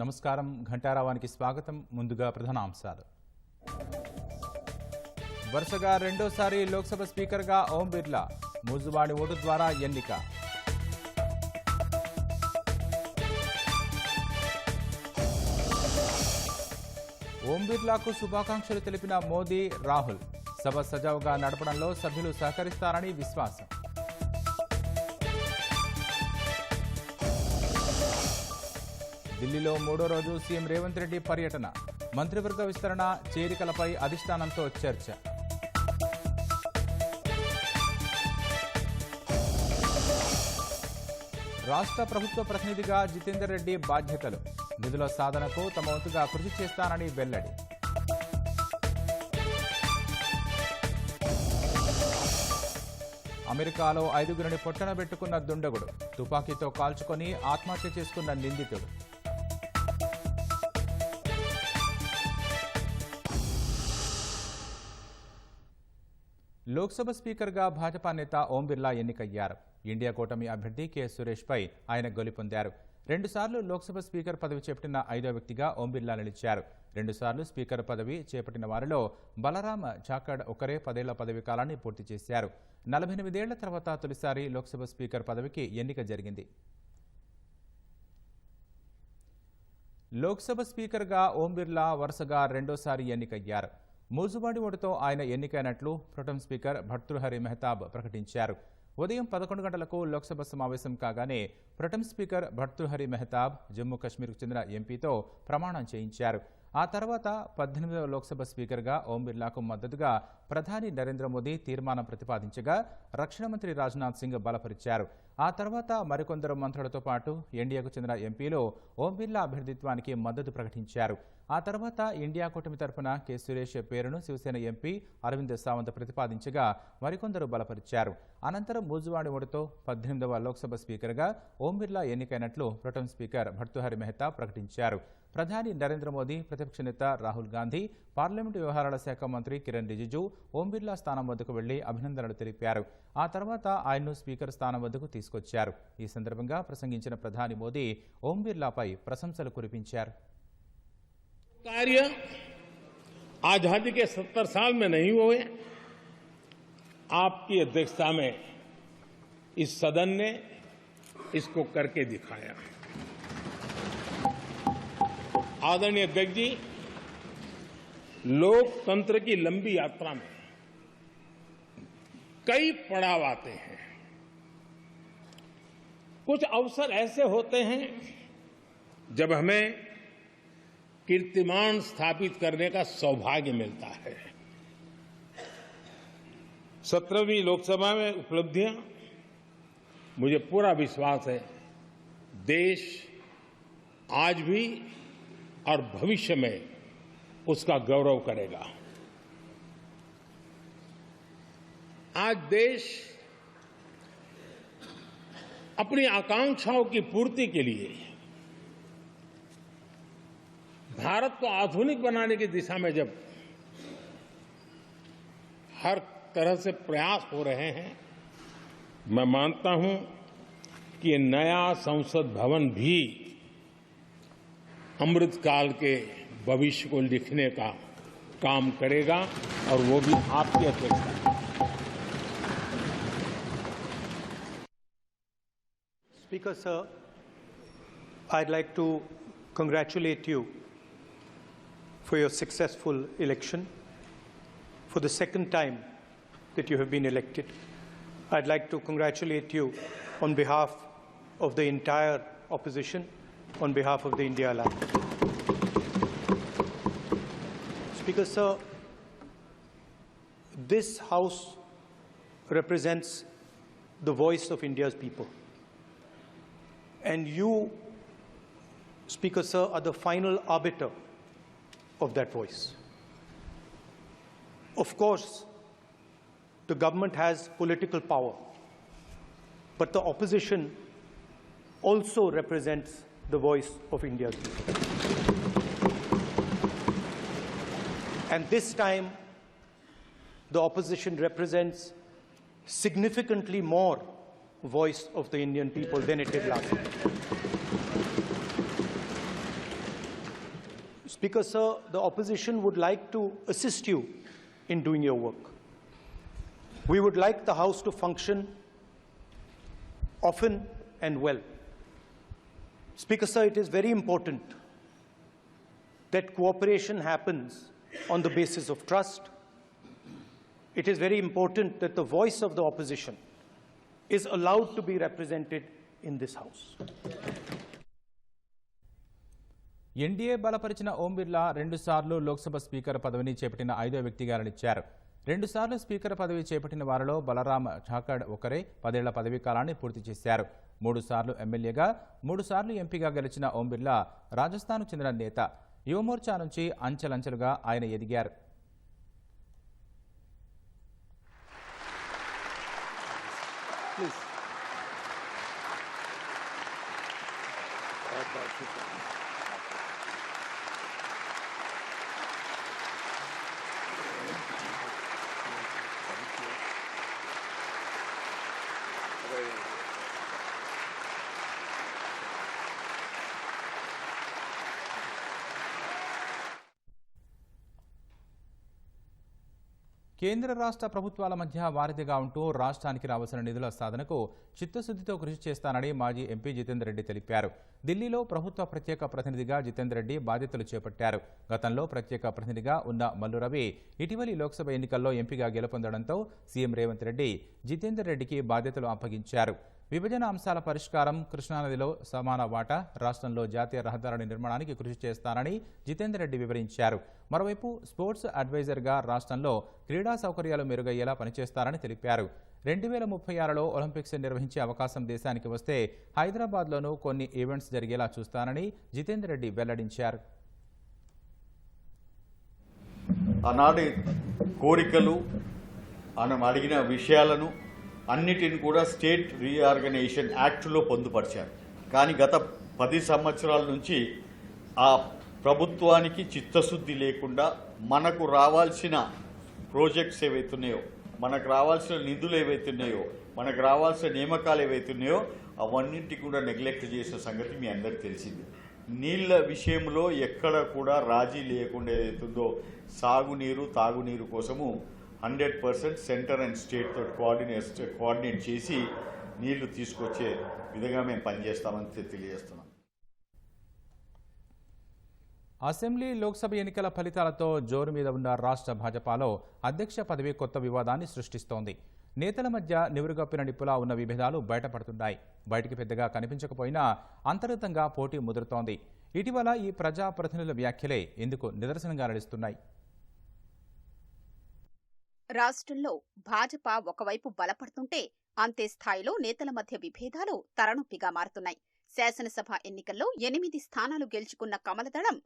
నమస్కారం ఘంటారావానికి స్వాగతం. ముందుగా ప్రధాన అంశాలు. వరుసగా రెండోసారి లోక్సభ స్పీకర్గా ఓం బిర్లా మూజువాడి ఓటు ద్వారా ఎన్నిక. ఓం బిర్లాకు శుభాకాంక్షలు తెలిపిన మోదీ, రాహుల్ సభ సజావుగా నడపడంలో సభ్యులు సహకరిస్తారని విశ్వాసం. ఢిల్లీలో మూడో రోజు సీఎం రేవంత్ రెడ్డి పర్యటన. మంత్రివర్గ విస్తరణ, చేరికలపై అధిష్టానంతో చర్చ. రాష్ట్ర ప్రభుత్వ ప్రతినిధిగా జితేందర్ రెడ్డి బాధ్యతలు. నిధుల సాధనకు తమ వంతుగా కృషి చేస్తానని వెల్లడి. అమెరికాలో 5గురిని పొట్టనబెట్టుకున్న దుండగుడు. తుపాకీతో కాల్చుకొని ఆత్మహత్య చేసుకున్న నిందితుడు. లోక్సభ స్పీకర్గా భాజపా నేత ఓం బిర్లా ఎన్నికయ్యారు. ఇండియా కూటమి అభ్యర్థి కె సురేష్పై ఆయన గెలుపొందారు. రెండుసార్లు లోక్సభ స్పీకర్ పదవి చేపట్టిన 5వ వ్యక్తిగా ఓం బిర్లా నిలిచారు. రెండుసార్లు స్పీకర్ పదవి చేపట్టిన వారిలో బలరాం జాఖడ్ ఒకరే 10 ఏళ్ల పదవీ కాలాన్ని పూర్తి చేశారు. 48 ఏళ్ల తర్వాత తొలిసారి లోక్సభ స్పీకర్ పదవికి ఎన్నిక జరిగింది. లోక్సభ స్పీకర్గా ఓం బిర్లా వరుసగా రెండోసారి ఎన్నికయ్యారు. మూజువాడి ఓటుతో ఆయన ఎన్నికైనట్లు ప్రొటెం స్పీకర్ భర్తృహరి మెహతాబ్ ప్రకటించారు. ఉదయం 11 గంటలకు లోక్సభ సమావేశం కాగానే ప్రొటెం స్పీకర్ భర్తృహరి మెహతాబ్ జమ్మూ కశ్మీర్కు చెందిన ఎంపీతో ప్రమాణం చేయించారు. ఆ తర్వాత 18వ లోక్సభ స్పీకర్గా ఓం బిర్లాకు మద్దతుగా ప్రధాని నరేంద్ర మోదీ తీర్మానం ప్రతిపాదించగా రక్షణ మంత్రి రాజ్నాథ్ సింగ్ బలపరిచారు. ఆ తర్వాత మరికొందరు మంత్రులతో పాటు ఎన్డీఏకు చెందిన ఎంపీలు ఓం బిర్లా అభ్యర్థిత్వానికి మద్దతు ప్రకటించారు. ఆ తర్వాత ఇండియా కూటమి తరఫున కె సురేష్ పేరును శివసేన ఎంపీ అరవింద్ సావంత్ ప్రతిపాదించగా మరికొందరు బలపరిచారు. అనంతరం మూజువాడి ఓటుతో 18వ లోక్సభ స్పీకర్గా ఓం బిర్లా ఎన్నికైనట్లు ప్రొటెం స్పీకర్ భర్తృహరి మెహతా ప్రకటించారు. ప్రధాని నరేంద్ర మోదీ, ప్రతిపక్ష నేత రాహుల్ గాంధీ, పార్లమెంటు వ్యవహారాల శాఖ మంత్రి కిరణ్ రిజిజు ఓం బిర్లా స్థానం వద్దకు వెళ్లి అభినందనలు తెలిపారు. ఆ తర్వాత ఆయన్ను స్పీకర్ స్థానం వద్దకు తీసుకొచ్చారు. ఈ సందర్భంగా ప్రసంగించిన ప్రధాని మోదీ ఓం బిర్లాపై ప్రశంసలు కురిపించారు. कार्य आजादी के 70 साल में नहीं हुए. आपकी अध्यक्षता में इस सदन ने इसको करके दिखाया. आदरणीय अध्यक्ष जी, लोकतंत्र की लंबी यात्रा में कई पड़ाव आते हैं. कुछ अवसर ऐसे होते हैं जब हमें कीर्तिमान स्थापित करने का सौभाग्य मिलता है. 17वीं लोकसभा में उपलब्धियां, मुझे पूरा विश्वास है देश आज भी और भविष्य में उसका गौरव करेगा. आज देश अपनी आकांक्षाओं की पूर्ति के लिए भारत को आधुनिक बनाने की दिशा में जब हर तरह से प्रयास हो रहे हैं, मैं मानता हूं कि ये नया संसद भवन भी अमृतकाल के भविष्य को लिखने का काम करेगा और वो भी आपकी अध्यक्षता में. Speaker sir, I'd like to congratulate you for your successful election. For the second time that you have been elected, I'd like to congratulate you on behalf of the entire opposition, on behalf of the India Alliance. Speaker sir, this House represents the voice of India's people. And you, Speaker sir, are the final arbiter of that voice. Of course, the government has political power, but the opposition also represents the voice of India's people. And this time, the opposition represents significantly more voice of the Indian people than it did last time. Speaker, sir, the opposition would like to assist you in doing your work. We would like the House to function often and well. Speaker, sir, it is very important that cooperation happens on the basis of trust. It is very important that the voice of the opposition is allowed to be represented in this House. NDA బలపరిచిన ఓం బిర్లా 2 సార్లు Lok Sabha speaker పదవిని చేపట్టిన 5వ వ్యక్తిగా నిలిచారు. 2 సార్లు speaker పదవి చేపట్టిన వారిలో బలరాం ఠాకర్ ఒకరే 10 ఏళ్ల పదవీ కాలాన్ని పూర్తి చేశారు. 3 సార్లు ఎమ్మెల్యేగా 3 సార్లు ఎంపీగా గెలిచిన ఓం బిర్లా రాజస్థాన్కు చెందిన నేత. యువమోర్చా నుంచి అంచెలంచెలుగా ఆయన ఎదిగారు. కేంద్ర రాష్ట్ర ప్రభుత్వాల మధ్య వారధిగా ఉంటూ రాష్ట్రానికి రావాల్సిన నిధుల సాధనకు చిత్తశుద్ధితో కృషి చేస్తానని మాజీ ఎంపీ జితేందర్ రెడ్డి తెలిపారు. ఢిల్లీలో ప్రభుత్వ ప్రత్యేక ప్రతినిధిగా జితేందర్ రెడ్డి బాధ్యతలు చేపట్టారు. గతంలో ప్రత్యేక ప్రతినిధిగా ఉన్న మల్లు రవి ఇటీవలి లోక్సభ ఎన్నికల్లో ఎంపీగా గెలుపొందడంతో సీఎం రేవంత్ రెడ్డి జితేందర్ రెడ్డికి బాధ్యతలు అప్పగించారు. విభజన అంశాల పరిష్కారం, కృష్ణానదిలో సమాన వాటా, రాష్ట్రంలో జాతీయ రహదారుల నిర్మాణానికి కృషి చేస్తానని జితేందర్ రెడ్డి వివరించారు. మరోవైపు స్పోర్ట్స్ అడ్వైజర్గా రాష్ట్రంలో క్రీడా సౌకర్యాలు మెరుగయ్యేలా పనిచేస్తారని తెలిపారు. 2036లో ఒలింపిక్స్ నిర్వహించే అవకాశం దేశానికి వస్తే హైదరాబాద్లోనూ కొన్ని ఈవెంట్స్ జరిగేలా చూస్తానని జితేందర్ రెడ్డి వెల్లడించారు. ఆనాటి కోరికలు మనం అడిగిన విషయాలను అన్నిటిని కూడా స్టేట్ రీఆర్గనైజేషన్ యాక్ట్లో పొందుపరిచారు. కానీ గత 10 సంవత్సరాల నుంచి ఆ ప్రభుత్వానికి చిత్తశుద్ధి లేకుండా మనకు రావాల్సిన ప్రాజెక్ట్స్ ఏవైతున్నాయో, మనకు రావాల్సిన నిధులు ఏవైతున్నాయో, మనకు రావాల్సిన నియామకాలు ఏవైతున్నాయో అవన్నింటికి కూడా నెగ్లెక్ట్ చేసిన సంగతి మీ అందరికీ తెలిసింది. నీళ్ల విషయంలో ఎక్కడ కూడా రాజీ లేకుండా ఏదైతుందో సాగునీరు, తాగునీరు కోసము 100% సెంటర్ అండ్ స్టేట్ తోటి కోఆర్డినేట్ చేసి నీళ్లు తీసుకొచ్చే విధంగా మేము పనిచేస్తామని తెలియజేస్తున్నాం. అసెంబ్లీ, లోక్సభ ఎన్నికల ఫలితాలతో జోరు మీద ఉన్న రాష్ట్ర భాజపాలో అధ్యక్ష పదవి కొత్త వివాదాన్ని సృష్టిస్తోంది. నేతల మధ్య నివురుగప్పిన నిప్పులా ఉన్న విభేదాలు బయటపడుతున్నాయి. బయటికి పెద్దగా కనిపించకపోయినా అంతర్గతంగా పోటీ ముదురుతోంది. ఇటీవల ఈ ప్రజాప్రతినిధుల వ్యాఖ్యలే ఇందుకు నిదర్శనంగా నడుస్తున్నాయి. రాష్ట్రంలో భాజపా ఒకవైపు బలపడుతుంటే అంతే స్థాయిలో నేతల మధ్య విభేదాలు తలనొప్పిగా మారుతున్నాయి. శాసనసభ ఎన్నికల్లో 8 స్థానాలు గెలుచుకున్న కమలదళం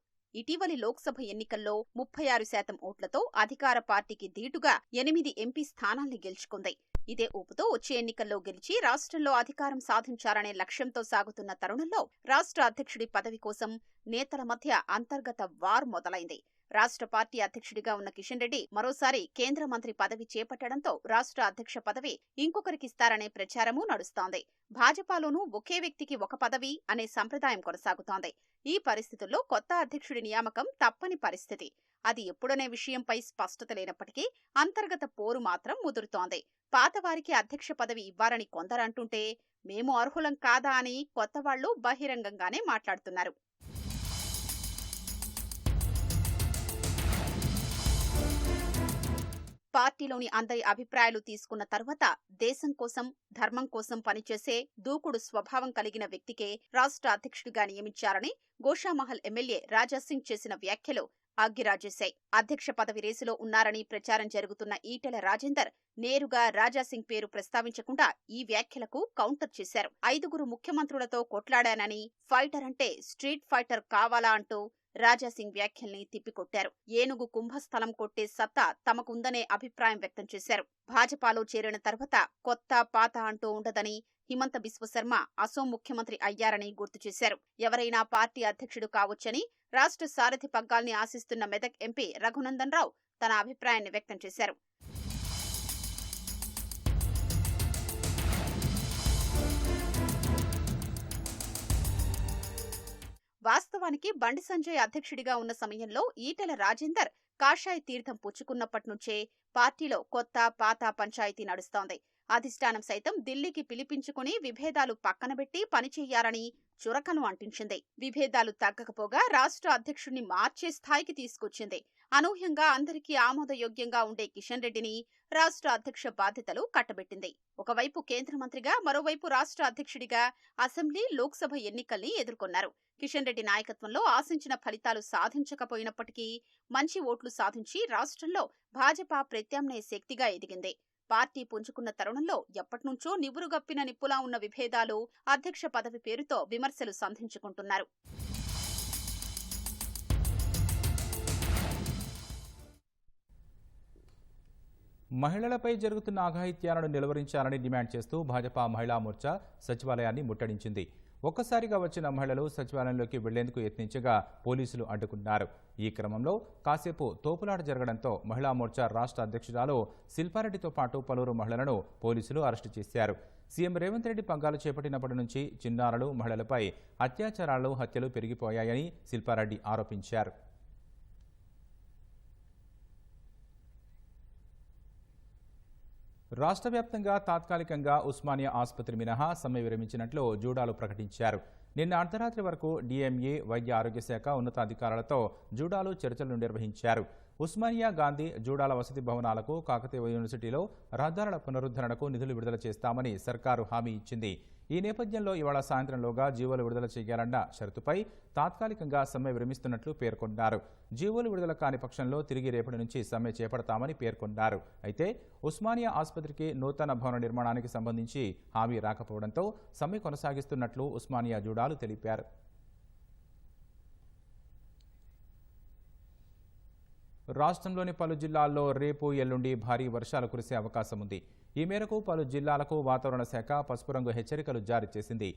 ఇటీవలి లోక్సభ ఎన్నికల్లో 36% ఓట్లతో అధికార పార్టీకి ధీటుగా 8 ఎంపీ స్థానాల్ని గెలుచుకుంది. ఇదే ఊపుతో వచ్చే ఎన్నికల్లో గెలిచి రాష్ట్రంలో అధికారం సాధించాలనే లక్ష్యంతో సాగుతున్న తరుణంలో రాష్ట్ర అధ్యక్షుడి పదవి కోసం నేతల మధ్య అంతర్గత వార్ మొదలైంది. రాష్ట్ర పార్టీ అధ్యక్షుడిగా ఉన్న కిషన్ రెడ్డి మరోసారి కేంద్ర మంత్రి పదవి చేపట్టడంతో రాష్ట్ర అధ్యక్ష పదవి ఇంకొకరికిస్తారనే ప్రచారమూ నడుస్తోంది. భాజపాలోనూ ఒకే వ్యక్తికి ఒక పదవి అనే సంప్రదాయం కొనసాగుతోంది. ఈ పరిస్థితుల్లో కొత్త అధ్యక్షుడి నియామకం తప్పని పరిస్థితి. అది ఎప్పుడనే విషయంపై స్పష్టత లేనప్పటికీ అంతర్గత పోరు మాత్రం ముదురుతోంది. పాతవారికి అధ్యక్ష పదవి ఇవ్వాలని కొందరంటుంటే మేము అర్హులం కాదా అని కొత్తవాళ్లు బహిరంగంగానే మాట్లాడుతున్నారు. పార్టీలోని అందరి అభిప్రాయాలు తీసుకున్న తరువాత దేశం కోసం, ధర్మం కోసం పనిచేసే దూకుడు స్వభావం కలిగిన వ్యక్తికే రాష్ట్ర అధ్యక్షుడిగా నియమించారని గోషామహల్ ఎమ్మెల్యే రాజాసింగ్ చేసిన వ్యాఖ్యలు అగ్గిరాజేశాయి. అధ్యక్ష పదవి రేసులో ఉన్నారని ప్రచారం జరుగుతున్న ఈటెల రాజేందర్ నేరుగా రాజాసింగ్ పేరు ప్రస్తావించకుండా ఈ వ్యాఖ్యలకు కౌంటర్ చేశారు. 5 ముఖ్యమంత్రులతో కొట్లాడానని, ఫైటర్ అంటే స్ట్రీట్ ఫైటర్ కావాలా అంటూ రాజాసింగ్ వ్యాఖ్యల్ని తిప్పికొట్టారు. ఏనుగు కుంభస్థలం కొట్టే సత్తా తమకుందనే అభిప్రాయం వ్యక్తం చేశారు. భాజపాలో చేరిన తర్వాత కొత్త పాత అంటూ ఉండదని, హిమంత బిశ్వశర్మ అసోం ముఖ్యమంత్రి అయ్యారని గుర్తు చేశారు. ఎవరైనా పార్టీ అధ్యక్షుడు కావచ్చని రాష్ట్ర సారథి పగ్గాల్ని ఆశిస్తున్న మెదక్ ఎంపీ రఘునందన్ రావు తన అభిప్రాయాన్ని వ్యక్తం చేశారు. వాస్తవానికి బండి సంజయ్ అధ్యక్షుడిగా ఉన్న సమయంలో ఈటెల రాజేందర్ కాషాయ తీర్థం పుచ్చుకున్నప్పటి నుంచే పార్టీలో కొత్త పాత పంచాయతీ నడుస్తోంది. అధిష్టానం సైతం ఢిల్లీకి పిలిపించుకుని విభేదాలు పక్కనబెట్టి పనిచెయ్యాలని చురకను అంటించింది. విభేదాలు తగ్గకపోగా రాష్ట్ర అధ్యక్షుడిని మార్చే స్థాయికి తీసుకొచ్చింది. అనూహ్యంగా అందరికీ ఆమోదయోగ్యంగా ఉండే కిషన్ రెడ్డిని రాష్ట్ర అధ్యక్ష బాధ్యతలు కట్టబెట్టింది. ఒకవైపు కేంద్ర మంత్రిగా, మరోవైపు రాష్ట్ర అధ్యక్షుడిగా అసెంబ్లీ, లోక్సభ ఎన్నికల్ని ఎదుర్కొన్నారు. కిషన్ రెడ్డి నాయకత్వంలో ఆశించిన ఫలితాలు సాధించకపోయినప్పటికీ మంచి ఓట్లు సాధించి రాష్ట్రంలో భాజపా ప్రత్యామ్నాయ శక్తిగా ఎదిగింది. పార్టీ పుంజుకున్న తరుణంలో ఎప్పటినుంచో నివురుగప్పిన నిప్పులా ఉన్న విభేదాలు అధ్యక్ష పదవి పేరుతో విమర్శలు సంధించుకుంటున్నారు. మహిళలపై జరుగుతున్న అఘాయిత్యాలను నిలువరించాలని డిమాండ్ చేస్తూ భాజపా మహిళా మోర్చా సచివాలయాన్ని ముట్టడించింది. ఒక్కసారిగా వచ్చిన మహిళలు సచివాలయంలోకి వెళ్లేందుకు యత్నించగా పోలీసులు అడ్డుకున్నారు. ఈ క్రమంలో కాసేపు తోపులాట జరగడంతో మహిళా మోర్చా రాష్ట్ర అధ్యక్షురాలు శిల్పారెడ్డితో పాటు పలువురు మహిళలను పోలీసులు అరెస్టు చేశారు. సీఎం రేవంత్ రెడ్డి పగ్గాలు చేపట్టినప్పటి నుంచి చిన్నారులు, మహిళలపై అత్యాచారాలు, హత్యలు పెరిగిపోయాయని శిల్పారెడ్డి ఆరోపించారు. రాష్ట్ర వ్యాప్తంగా తాత్కాలికంగా ఉస్మానియా ఆసుపత్రి మినహా సమ్మె విరమించినట్లు జూడాలు ప్రకటించారు. నిన్న అర్ధరాత్రి వరకు డిఎంఏ, వైద్య ఆరోగ్య శాఖ ఉన్నతాధికారులతో జూడాలు చర్చలు నిర్వహించారు. ఉస్మానియా, గాంధీ, జూడాల వసతి భవనాలకు, కాకతీయ యూనివర్సిటీలో రహదారుల పునరుద్ధరణకు నిధులు విడుదల చేస్తామని సర్కారు హామీ ఇచ్చింది. ఈ నేపథ్యంలో ఇవాళ సాయంత్రంలోగా జీవోలు విడుదల చేయాలన్న షరతుపై తాత్కాలికంగా సమ్మె విరమిస్తున్నట్లు పేర్కొన్నారు. జీవోలు విడుదల కాని పక్షంలో తిరిగి రేపటి నుంచి సమ్మె చేపడతామని పేర్కొన్నారు. అయితే ఉస్మానియా ఆసుపత్రికి నూతన భవన నిర్మాణానికి సంబంధించి హామీ రాకపోవడంతో సమ్మె కొనసాగిస్తున్నట్లు ఉస్మానియా జూడాలు తెలిపారు. రాష్ట్రంలోని పలు జిల్లాల్లో రేపు, ఎల్లుండి భారీ వర్షాలు కురిసే అవకాశం ఉంది. ఈ మేరకు పలు జిల్లాలకు వాతావరణ శాఖ పసుపు రంగు హెచ్చరికలు జారీ చేసింది.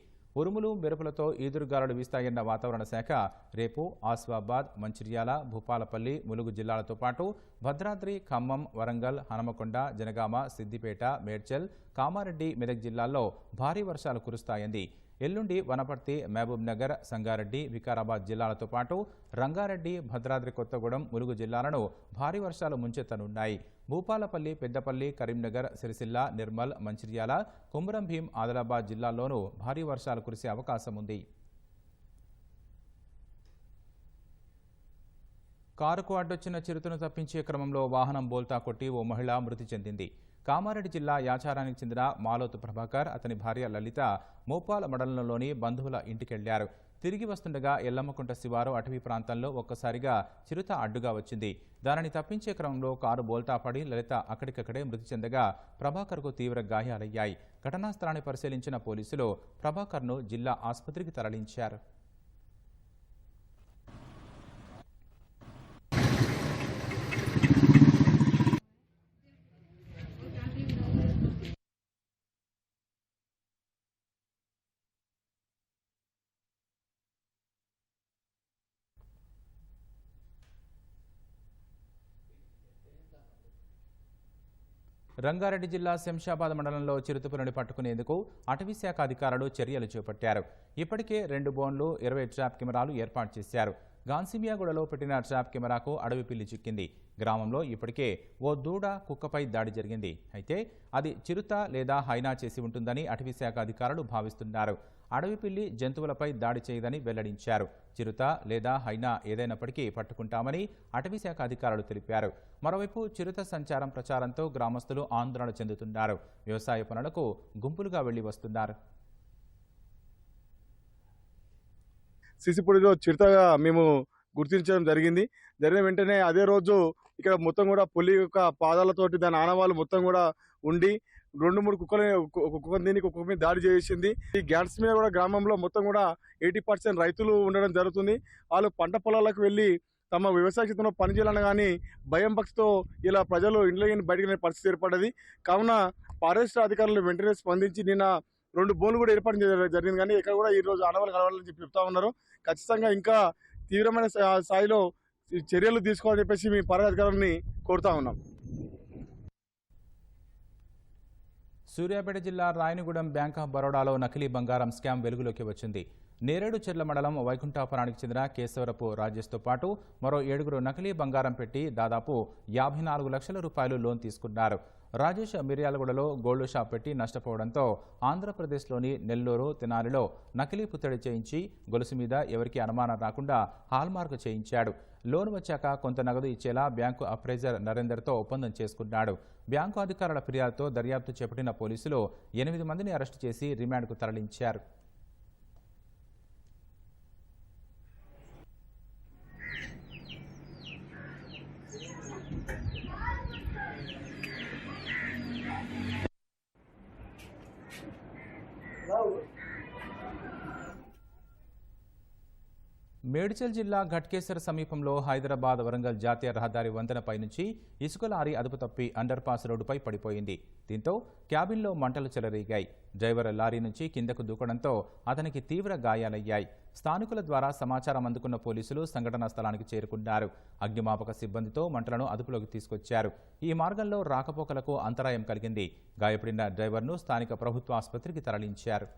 ఉరుములు, మెరుపులతో ఈదురుగాలులు వీస్తాయన్న వాతావరణ శాఖ రేపు ఆసిఫాబాద్, మంచిర్యాల, భూపాలపల్లి, ములుగు జిల్లాలతో పాటు భద్రాద్రి, ఖమ్మం, వరంగల్, హనుమకొండ, జనగామ, సిద్దిపేట, మేడ్చల్, కామారెడ్డి, మెదక్ జిల్లాల్లో భారీ వర్షాలు కురుస్తాయంది. ఎల్లుండి వనపర్తి, మహబూబ్ నగర్, సంగారెడ్డి, వికారాబాద్ జిల్లాలతో పాటు రంగారెడ్డి, భద్రాద్రి కొత్తగూడెం, ములుగు జిల్లాలను భారీ వర్షాలు ముంచెత్తనున్నాయి. భూపాలపల్లి, పెద్దపల్లి, కరీంనగర్, సిరిసిల్ల, నిర్మల్, మంచిర్యాల, కుమ్రం భీం, ఆదిలాబాద్ జిల్లాల్లోనూ భారీ వర్షాలు కురిసే అవకాశం ఉంది. కారుకు అడ్డొచ్చిన చిరుతను తప్పించే క్రమంలో వాహనం బోల్తా కొట్టి ఓ మహిళ మృతి చెందింది. కామారెడ్డి జిల్లా యాచారానికి చెందిన మాలోతు ప్రభాకర్, అతని భార్య లలిత మోపాల మండలంలోని బంధువుల ఇంటికెళ్లారు. తిరిగి వస్తుండగా ఎల్లమ్మకుంట శివారు అటవీ ప్రాంతంలో ఒక్కసారిగా చిరుత అడ్డుగా వచ్చింది. దానిని తప్పించే క్రమంలో కారు బోల్తా పడి లలిత అక్కడికక్కడే మృతి చెందగా ప్రభాకర్కు తీవ్ర గాయాలయ్యాయి. ఘటనా స్థలాన్ని పరిశీలించిన పోలీసులు ప్రభాకర్ను జిల్లా ఆసుపత్రికి తరలించారు. రంగారెడ్డి జిల్లా శంషాబాద్ మండలంలో చిరుతపులిని పట్టుకునేందుకు అటవీశాఖ అధికారులు చర్యలు చేపట్టారు. ఇప్పటికే 2 బోన్లు, 20 ట్రాప్ కెమెరాలు ఏర్పాటు చేశారు. గాన్సిమియాగూడలో పెట్టిన ట్రాప్ కెమెరాకు అడవి పిల్లి చిక్కింది. గ్రామంలో ఇప్పటికే ఓ దూడ, కుక్కపై దాడి జరిగింది. అయితే అది చిరుత లేదా హైనా చేసి ఉంటుందని అటవీశాఖ అధికారులు భావిస్తున్నారు. అడవి పిల్లి జంతువులపై దాడి చేయదని వెల్లడించారు. చిరుత లేదా హైనా ఏదైనప్పటికీ పట్టుకుంటామని అటవీశాఖ అధికారులు తెలిపారు. మరోవైపు చిరుత సంచారం ప్రచారంతో గ్రామస్తులు ఆందోళన చెందుతున్నారు. వ్యవసాయ పనులకు గుంపులుగా వెళ్లి వస్తున్నారు. సిసిపూడిలో చిరుతగా మేము గుర్తించడం జరిగింది. జరిగిన వెంటనే అదే రోజు ఇక్కడ మొత్తం కూడా పులి యొక్క పాదాలతోటి దాని ఆనవాళ్ళు మొత్తం కూడా ఉండి 2-3 కుక్కలు దీనికి ఒక్కొక్క మీద దాడి చేసింది. ఈ గ్యాన్స్ మీద కూడా గ్రామంలో మొత్తం కూడా 80% రైతులు ఉండడం జరుగుతుంది. వాళ్ళు పంట పొలాలకు వెళ్ళి తమ వ్యవసాయ క్షేత్రంలో పనిచేయాలని కానీ భయం భక్తితో ఇలా ప్రజలు ఇంట్లో బయటకు పరిస్థితి ఏర్పడ్డది. కావున ఫారెస్ట్ అధికారులు వెంటనే స్పందించి నిన్న 2 బోన్లు కూడా ఏర్పాటు జరిగింది. కానీ ఇక్కడ కూడా ఈ రోజు ఆనవాళ్ళు కలవాలని చెప్పి చెప్తా ఉన్నారు. ఖచ్చితంగా ఇంకా తీవ్రమైన స్థాయిలో చర్యలు తీసుకోవాలని చెప్పేసి మీ ఫారెస్ట్ అధికారులని కోరుతా ఉన్నాం. సూర్యాపేట జిల్లా రాయనగూడెం బ్యాంక్ ఆఫ్ బరోడాలో నకిలీ బంగారం స్కామ్ వెలుగులోకి వచ్చింది. నేరేడుచెర్ల మండలం వైకుంఠాపురానికి చెందిన కేశవరపు రాజేష్తో పాటు మరో 7గురు నకిలీ బంగారం పెట్టి దాదాపు 54 లక్షల రూపాయలు లోన్ తీసుకున్నారు. రాజేష్ మిర్యాలగూడలో గోల్డ్ షాప్ పెట్టి నష్టపోవడంతో ఆంధ్రప్రదేశ్లోని నెల్లూరు, తెనాలిలో నకిలీ పుత్తడి చేయించి గొలుసు మీద ఎవరికీ అనుమానం రాకుండా హాల్మార్క్ చేయించాడు. లోన్ వచ్చాక కొంత నగదు ఇచ్చేలా బ్యాంకు అప్రైజర్ నరేందర్తో ఒప్పందం చేసుకున్నాడు. బ్యాంకు అధికారుల ఫిర్యాదుతో దర్యాప్తు చేపట్టిన పోలీసులు 8 మందిని అరెస్టు చేసి రిమాండ్కు తరలించారు. మేడ్చల్ జిల్లా ఘట్కేసర్ సమీపంలో హైదరాబాద్ వరంగల్ జాతీయ రహదారి వంతెనపై నుంచి ఇసుక లారీ అదుపు తప్పి అండర్ పాస్ రోడ్డుపై పడిపోయింది. దీంతో క్యాబిన్లో మంటలు చెలరేగాయి. డ్రైవర్ లారీ నుంచి కిందకు దూకడంతో అతనికి తీవ్ర గాయాలయ్యాయి. స్థానికుల ద్వారా సమాచారం అందుకున్న పోలీసులు సంఘటనా స్థలానికి చేరుకున్నారు. అగ్నిమాపక సిబ్బందితో మంటలను అదుపులోకి తీసుకొచ్చారు. ఈ మార్గంలో రాకపోకలకు అంతరాయం కలిగింది. గాయపడిన డ్రైవర్ను స్థానిక ప్రభుత్వ ఆసుపత్రికి తరలించారు.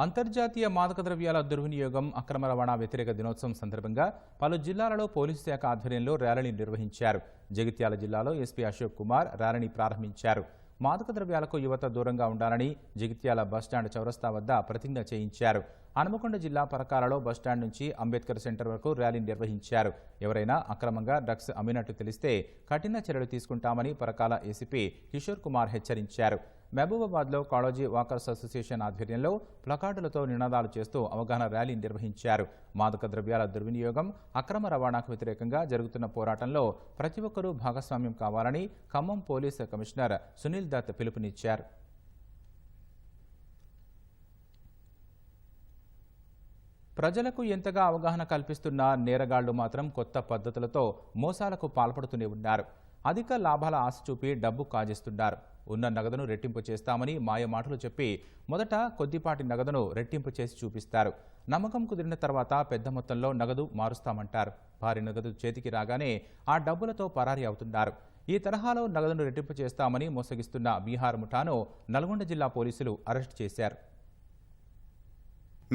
అంతర్జాతీయ మాదక ద్రవ్యాల దుర్వినియోగం, అక్రమ రవాణా వ్యతిరేక దినోత్సవం సందర్భంగా పలు జిల్లాలలో పోలీసు శాఖ ఆధ్వర్యంలో ర్యాలీని నిర్వహించారు. జగిత్యాల జిల్లాలో ఎస్పీ అశోక్ కుమార్ ర్యాలీని ప్రారంభించారు. మాదక ద్రవ్యాలకు యువత దూరంగా ఉండాలని జగిత్యాల బస్టాండ్ చౌరస్తా వద్ద ప్రతిజ్ఞ చేయించారు. హనుమకొండ జిల్లా పరకాలలో బస్టాండ్ నుంచి అంబేద్కర్ సెంటర్ వరకు ర్యాలీ నిర్వహించారు. ఎవరైనా అక్రమంగా డ్రగ్స్ అమ్మినట్టు తెలిస్తే కఠిన చర్యలు తీసుకుంటామని పరకాల ఏసీపీ కిషోర్ కుమార్ హెచ్చరించారు. మహబూబాబాద్లో కాళోజీ వాకర్స్ అసోసియేషన్ ఆధ్వర్యంలో ప్లకార్డులతో నినాదాలు చేస్తూ అవగాహన ర్యాలీ నిర్వహించారు. మాదక ద్రవ్యాల దుర్వినియోగం, అక్రమ రవాణాకు వ్యతిరేకంగా జరుగుతున్న పోరాటంలో ప్రతి ఒక్కరూ భాగస్వామ్యం కావాలని ఖమ్మం పోలీస్ కమిషనర్ సునీల్ దత్ పిలుపునిచ్చారు. ప్రజలకు ఎంతగా అవగాహన కల్పిస్తున్నా నేరగాళ్లు మాత్రం కొత్త పద్ధతులతో మోసాలకు పాల్పడుతూనే ఉన్నారు. అధిక లాభాల ఆశ చూపి డబ్బు కాజేస్తున్నారు. ఉన్న నగదును రెట్టింపు చేస్తామని మాయ మాటలు చెప్పి మొదట కొద్దిపాటి నగదును రెట్టింపు చేసి చూపిస్తారు. నమ్మకం కుదిరిన తర్వాత పెద్ద మొత్తంలో నగదు మారుస్తామంటారు. భారీ నగదు చేతికి రాగానే ఆ డబ్బులతో పరారీ అవుతున్నారు. ఈ తరహాలో నగదును రెట్టింపు చేస్తామని మోసగిస్తున్న బీహార్ ముఠాను నల్గొండ జిల్లా పోలీసులు అరెస్టు చేశారు.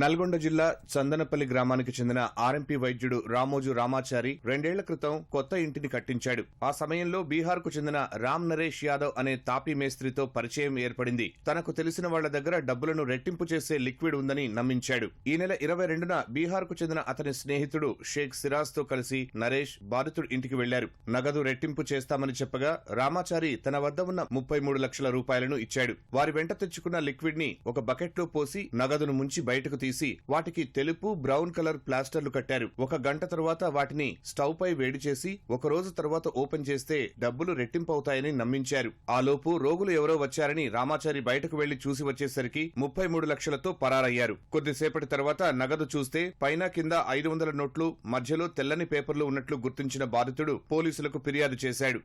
నల్గొండ జిల్లా చందనపల్లి గ్రామానికి చెందిన ఆర్ఎంపీ వైద్యుడు రామోజు రామాచారి 2 ఏళ్ల క్రితం కొత్త ఇంటిని కట్టించాడు. ఆ సమయంలో బీహార్కు చెందిన రామ్ నరేష్ యాదవ్ అనే తాపీ మేస్త్రితో పరిచయం ఏర్పడింది. తనకు తెలిసిన వాళ్ల దగ్గర డబ్బులను రెట్టింపు చేసే లిక్విడ్ ఉందని నమ్మించాడు. ఈ నెల 22న బీహార్కు చెందిన అతని స్నేహితుడు షేక్ సిరాజ్ తో కలిసి నరేష్ బాధితుడి ఇంటికి వెళ్లారు. నగదు రెట్టింపు చేస్తామని చెప్పగా రామాచారి తన వద్ద ఉన్న 33 లక్షల రూపాయలను ఇచ్చాడు. వారి వెంట తెచ్చుకున్న లిక్విడ్ ని ఒక బకెట్లో పోసి నగదును ముంచి బయటకు తీసి వాటికి తెలుపు, బ్రౌన్ కలర్ ప్లాస్టర్లు కట్టారు. 1 గంట తరువాత వాటిని స్టవ్ పై వేడి చేసి 1 రోజు తరువాత ఓపెన్ చేస్తే డబ్బులు రెట్టింపవుతాయని నమ్మించారు. ఆలోపు రోగులు ఎవరో వచ్చారని రామాచారి బయటకు వెళ్లి చూసి వచ్చేసరికి 33 లక్షలతో పరారయ్యారు. కొద్దిసేపటి తర్వాత నగదు చూస్తే పైన కింద 500 నోట్లు, మధ్యలో తెల్లని పేపర్లు ఉన్నట్లు గుర్తించిన బాధితుడు పోలీసులకు ఫిర్యాదు చేశాడు.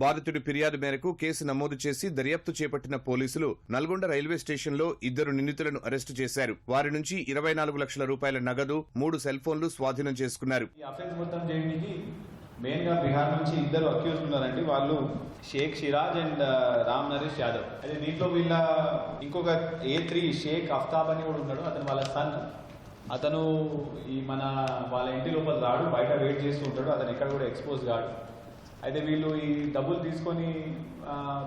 బాధితుడి ఫిర్యాదు మేరకు కేసు నమోదు చేసి దర్యాప్తు చేపట్టిన పోలీసులు నల్గొండ రైల్వే స్టేషన్లో 2 నిందితులను అరెస్టు చేశారు. వారి నుంచి 24 లక్షల రూపాయల నగదు, 3 సెల్ ఫోన్లు స్వాధీనం చేసుకున్నారు. మెయిన్ గా బీహార్ నుంచి 2 అక్యూజ్ ఉన్నారండి. వాళ్ళు షేక్ సిరాజ్ అండ్ రామ్ నరేష్ యాదవ్. అదే దీంట్లో వీళ్ళ ఇంకొక A3 షేక్ అఫ్తాబ్ అని కూడా ఉన్నాడు. అతను వాళ్ళ సన్. అతను ఈ వాళ్ళ ఇంటి లోపల రాడు, బయట వెయిట్ చేస్తూ ఉంటాడు. అతను ఎక్కడ కూడా ఎక్స్పోజ్ కాడు. అయితే వీళ్ళు ఈ డబ్బులు తీసుకొని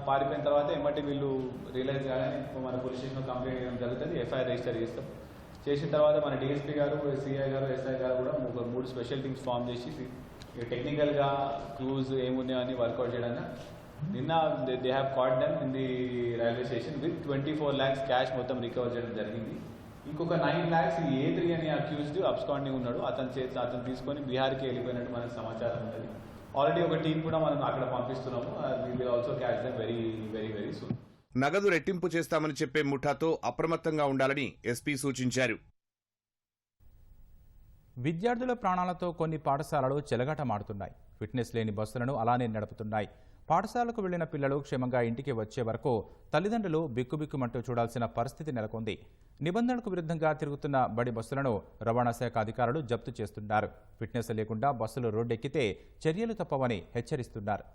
పారిపోయిన తర్వాత ఎమ్మటి వీళ్ళు రియలైజ్ కాగానే మన పోలీస్ స్టేషన్లో కంప్లైంట్ చేయడం జరుగుతుంది. ఎఫ్ఐఆర్ రిజిస్టర్ చేస్తాం. చేసిన తర్వాత మన డిఎస్పీ గారు, సిఐ గారు, ఎస్ఐ గారు కూడా 3 స్పెషల్ టీమ్స్ ఫామ్ చేసి టెక్నికల్గా క్లూజ్ ఏమున్నాయని వర్కౌట్ చేయడానికి నిన్న they have cot them in the railway station with 24 lakhs cash మొత్తం రికవర్ చేయడం జరిగింది. ఇంకొక 9 lakhs ఈ A3 అనే అక్యూజ్డ్ అబ్స్కాండింగ్ ఉన్నాడు. అతను తీసుకొని బీహార్కి వెళ్ళిపోయినట్టు మనకు సమాచారం ఉన్నది. ఆల్రెడీ ఒక టీం కూడా మనం అక్కడ పంపిస్తున్నాము. We will also catch them very very very soon. నగదు రెట్టింపు చేస్తామని చెప్పే ముఠాతో అప్రమత్తంగా ఉండాలని ఎస్పీ సూచించారు. విద్యార్థుల ప్రాణాలతో కొన్ని పాఠశాలలు చెలగాటమాడుతున్నాయి. ఫిట్నెస్ లేని బస్సులను అలానే నడుపుతున్నాయి. పాఠశాలకు వెళ్లిన పిల్లలు క్షేమంగా ఇంటికి వచ్చే వరకు తల్లిదండ్రులు బిక్కుబిక్కుమంటూ చూడాల్సిన పరిస్థితి నెలకొంది. నిబంధనలకు విరుద్ధంగా తిరుగుతున్న బడి బస్సులను రవాణా శాఖ అధికారులు జప్తు చేస్తున్నారు. ఫిట్నెస్ లేకుండా బస్సులు రోడ్డెక్కితే చర్యలు తప్పవని హెచ్చరిస్తున్నారు.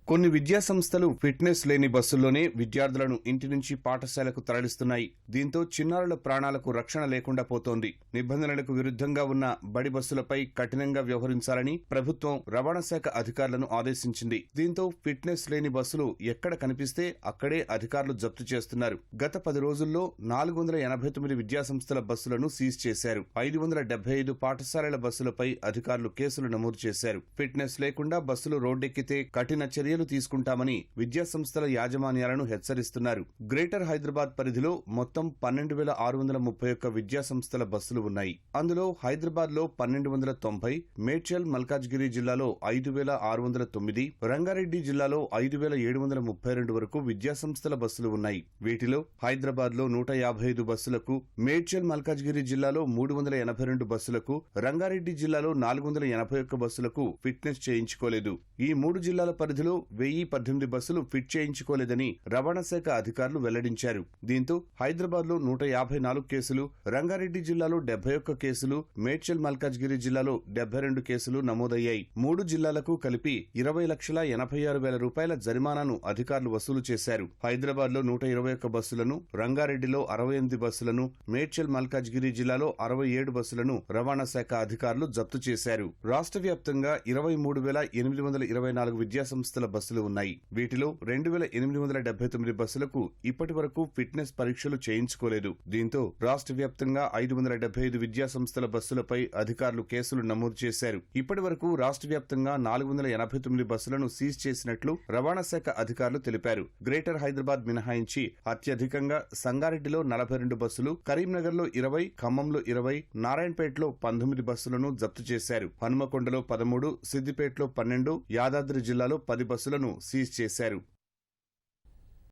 కొన్ని విద్యాసంస్థలు ఫిట్నెస్ లేని బస్సుల్లోనే విద్యార్థులను ఇంటి నుంచి పాఠశాలకు తరలిస్తున్నాయి. దీంతో చిన్నారుల ప్రాణాలకు రక్షణ లేకుండా పోతోంది. నిబంధనలకు విరుద్ధంగా ఉన్న బడి బస్సులపై కఠినంగా వ్యవహరించాలని ప్రభుత్వం రవాణా శాఖ అధికారులను ఆదేశించింది. దీంతో ఫిట్నెస్ లేని బస్సులు ఎక్కడ కనిపిస్తే అక్కడే అధికారులు జప్తు చేస్తున్నారు. గత 10 రోజుల్లో 489 విద్యాసంస్థల బస్సులను సీజ్ చేశారు. 575 పాఠశాలల బస్సులపై అధికారులు కేసులు నమోదు చేశారు. ఫిట్నెస్ లేకుండా బస్సులు రోడ్డెక్కితే కఠిన చర్యలు తీసుకుంటామని విద్యాసంస్థల యాజమాన్యాలను హెచ్చరిస్తున్నారు. గ్రేటర్ హైదరాబాద్ పరిధిలో మొత్తం 12,631 విద్యాసంస్థల బస్సులు ఉన్నాయి. అందులో హైదరాబాద్ లో 1,290, మేడ్చల్ మల్కాజ్గిరి జిల్లాలో 5,609, రంగారెడ్డి జిల్లాలో 5,732 వరకు విద్యాసంస్థల బస్సులు ఉన్నాయి. వీటిలో హైదరాబాద్ లో 155 బస్సులకు, మేడ్చల్ మల్కాజ్గిరి జిల్లాలో 382 బస్సులకు, రంగారెడ్డి జిల్లాలో 481 బస్సులకు ఫిట్నెస్ చేయించుకోలేదు. ఈ 3 జిల్లాల పరిధిలో 1018 బస్సులు ఫిట్ చేయించుకోలేదని రవాణా శాఖ అధికారులు వెల్లడించారు. దీంతో హైదరాబాద్ లో 154 కేసులు, రంగారెడ్డి జిల్లాలో 71 కేసులు, మేడ్చల్ మల్కాజ్గిరి జిల్లాలో 72 కేసులు నమోదయ్యాయి. 3 జిల్లాలకు కలిపి 20,86,000 రూపాయల జరిమానాను అధికారులు వసూలు చేశారు. హైదరాబాద్ లో 121 బస్సులను, రంగారెడ్డిలో 68 బస్సులను, మేడ్చల్ మల్కాజ్గిరి జిల్లాలో 67 బస్సులను రవాణా శాఖ అధికారులు జప్తు చేశారు. రాష్ట్ర వ్యాప్తంగా 23,824 విద్యాసంస్థల బస్సులు ఉన్నాయి. వీటిలో 2,879 బస్సులకు ఇప్పటి వరకు ఫిట్నెస్ పరీక్షలు చేయించుకోలేదు. దీంతో రాష్ట్ర వ్యాప్తంగా 575 విద్యాసంస్థల బస్సులపై అధికారులు కేసులు నమోదు చేశారు. ఇప్పటి వరకు రాష్ట్ర వ్యాప్తంగా 489 బస్సులను సీజ్ చేసినట్లు రవాణా శాఖ అధికారులు తెలిపారు. గ్రేటర్ హైదరాబాద్ మినహాయించి అత్యధికంగా సంగారెడ్డిలో 42 బస్సులు, కరీంనగర్లో 20, ఖమ్మంలో 20, నారాయణపేటలో 19 బస్సులను జప్తు చేశారు. హనుమకొండలో 13, సిద్దిపేటలో 12, యాదాద్రి జిల్లాలో 10 బస్సులను సీజ్ చేశారు.